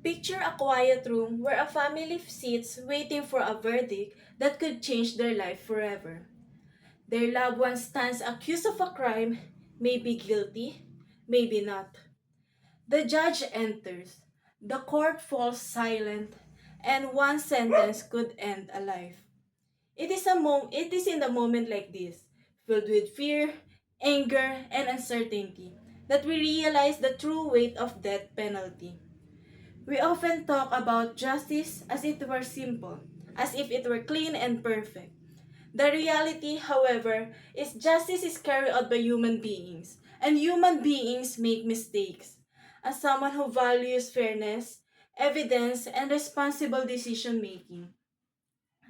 Picture a quiet room where a family sits waiting for a verdict that could change their life forever. Their loved one stands accused of a crime, maybe guilty, maybe not. The judge enters. The court falls silent, and one sentence could end a life. It is in the moment like this, filled with fear, anger, and uncertainty, that we realize the true weight of death penalty. We often talk about justice as if it were simple, as if it were clean and perfect. The reality, however, is justice is carried out by human beings, and human beings make mistakes. As someone who values fairness, evidence, and responsible decision making,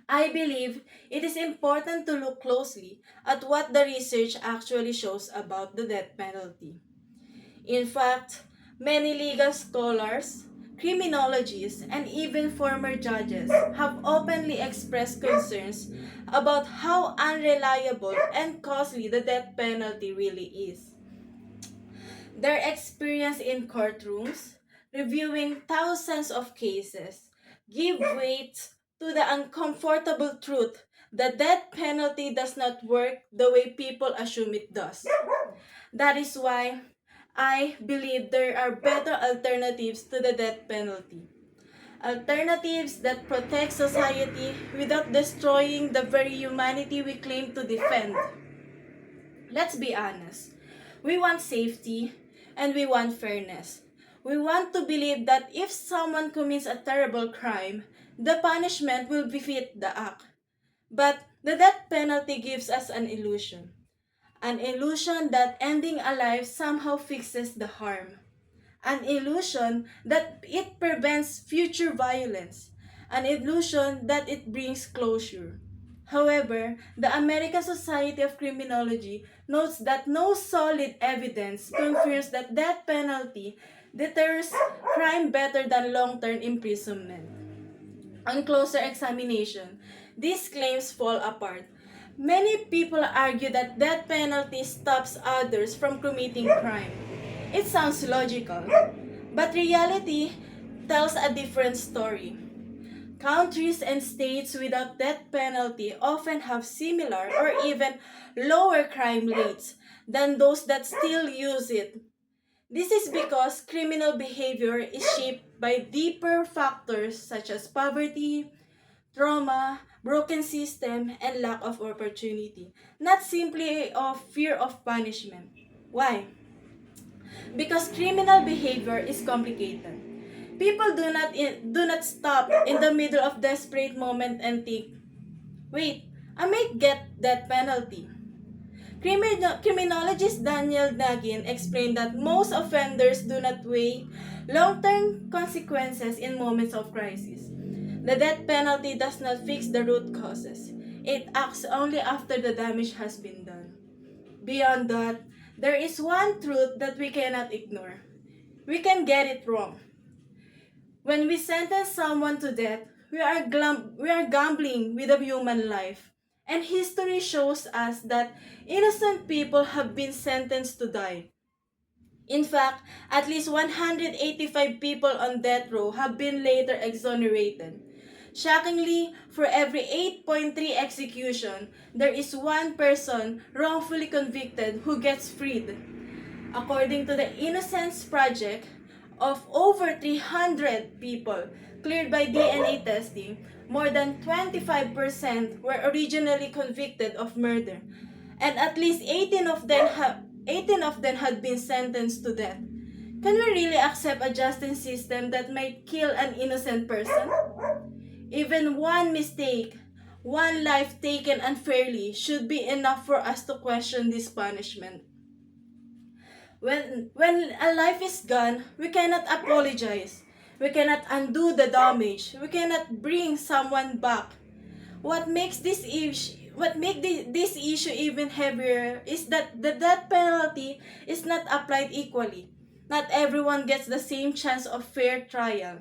I believe it is important to look closely at what the research actually shows about the death penalty. In fact, many legal scholars, criminologists, and even former judges have openly expressed concerns about how unreliable and costly the death penalty really is. Their experience in courtrooms, reviewing thousands of cases, give weight to the uncomfortable truth that death penalty does not work the way people assume it does. That is why I believe there are better alternatives to the death penalty. Alternatives that protect society without destroying the very humanity we claim to defend. Let's be honest. We want safety and we want fairness. We want to believe that if someone commits a terrible crime, the punishment will befit the act. But the death penalty gives us an illusion. An illusion that ending a life somehow fixes the harm. An illusion that it prevents future violence. An illusion that it brings closure. However, the American Society of Criminology notes that no solid evidence confirms that death penalty deters crime better than long-term imprisonment. On closer examination, these claims fall apart. Many people argue that death penalty stops others from committing crime. It sounds logical, but reality tells a different story. Countries and states without death penalty often have similar or even lower crime rates than those that still use it. This is because criminal behavior is shaped by deeper factors such as poverty, trauma, broken system, and lack of opportunity, not simply of fear of punishment. Why? Because criminal behavior is complicated. People do not stop in the middle of desperate moment and think, wait, I might get that penalty. Criminologist Daniel Nagin explained that most offenders do not weigh long-term consequences in moments of crisis. The death penalty does not fix the root causes. It acts only after the damage has been done. Beyond that, there is one truth that we cannot ignore. We can get it wrong. When we sentence someone to death, we are gambling with a human life. And history shows us that innocent people have been sentenced to die. In fact, at least 185 people on death row have been later exonerated. Shockingly, for every 8.3 execution, there is one person wrongfully convicted who gets freed. According to the Innocence Project, of over 300 people cleared by DNA testing, more than 25% were originally convicted of murder, and at least 18 of them had been sentenced to death. Can we really accept a justice system that might kill an innocent person? Even one mistake, one life taken unfairly should be enough for us to question this punishment. When a life is gone, we cannot apologize. We cannot undo the damage. We cannot bring someone back. What makes this issue even heavier is that the death penalty is not applied equally. Not everyone gets the same chance of fair trial.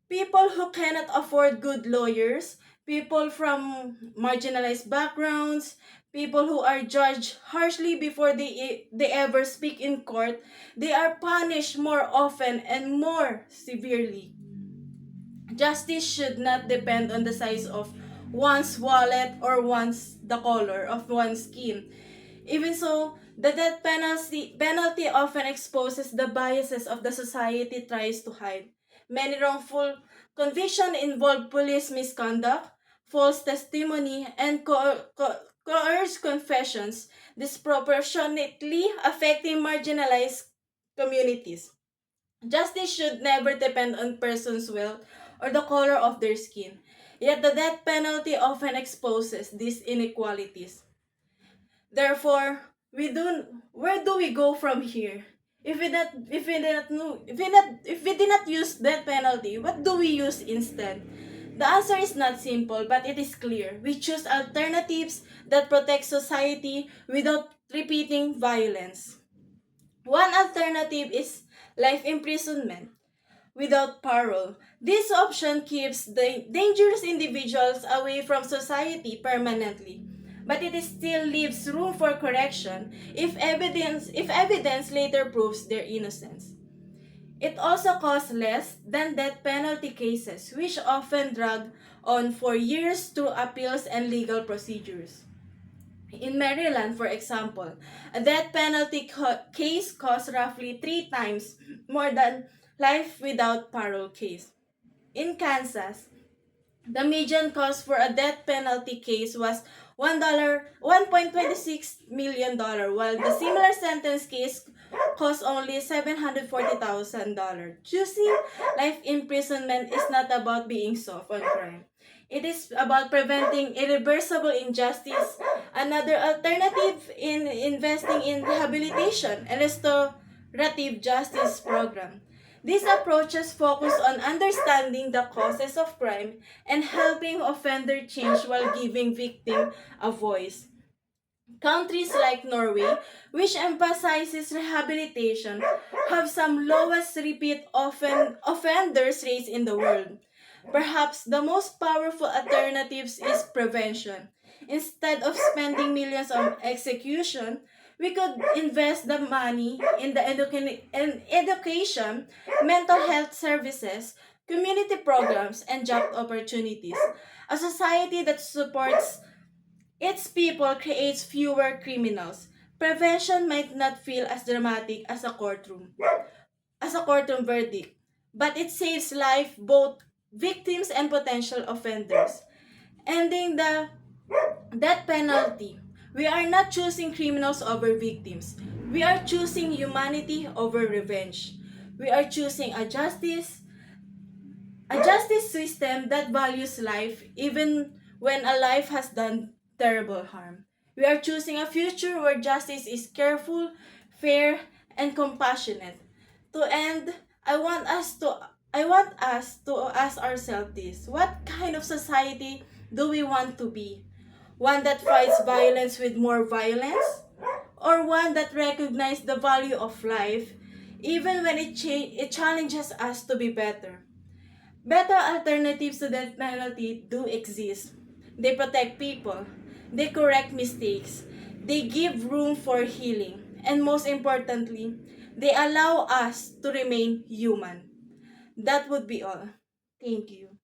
People who cannot afford good lawyers, people from marginalized backgrounds, people who are judged harshly before they ever speak in court, they are punished more often and more severely. Justice should not depend on the size of one's wallet or the color of one's skin. Even so, the death penalty often exposes the biases of the society tries to hide. Many wrongful convictions involve police misconduct, false testimony, and coerced confessions, disproportionately affecting marginalized communities. Justice should never depend on person's wealth or the color of their skin. Yet the death penalty often exposes these inequalities. Therefore, where do we go from here? If we did not use death penalty, what do we use instead? The answer is not simple, but it is clear. We choose alternatives that protect society without repeating violence. One alternative is life imprisonment without parole. This option keeps the dangerous individuals away from society permanently, but it still leaves room for correction if evidence later proves their innocence. It also costs less than death penalty cases, which often drag on for years through appeals and legal procedures. In Maryland, for example, a death penalty case costs roughly 3 times more than life without parole case. In Kansas, the median cost for a death penalty case was $1.26 million, while the similar sentence case cost only $740,000. Choosing life imprisonment is not about being soft on crime. It is about preventing irreversible injustice. Another alternative in investing in rehabilitation and restorative justice program. These approaches focus on understanding the causes of crime and helping offender change while giving victim a voice. Countries like Norway, which emphasizes rehabilitation, have some lowest repeat offenders rates in the world. Perhaps the most powerful alternatives is prevention. Instead of spending millions on execution, we could invest the money in in education, mental health services, community programs, and job opportunities. A society that supports its people creates fewer criminals. Prevention might not feel as dramatic as a courtroom verdict, but it saves life both victims and potential offenders. Ending the death penalty. We are not choosing criminals over victims. We are choosing humanity over revenge. We are choosing a justice system that values life even when a life has done terrible harm. We are choosing a future where justice is careful, fair, and compassionate. To end, I want us to ask ourselves this. What kind of society do we want to be? One that fights violence with more violence? Or one that recognizes the value of life even when it challenges us to be better? Better alternatives to death penalty do exist. They protect people. They correct mistakes. They give room for healing. And most importantly, they allow us to remain human. That would be all. Thank you.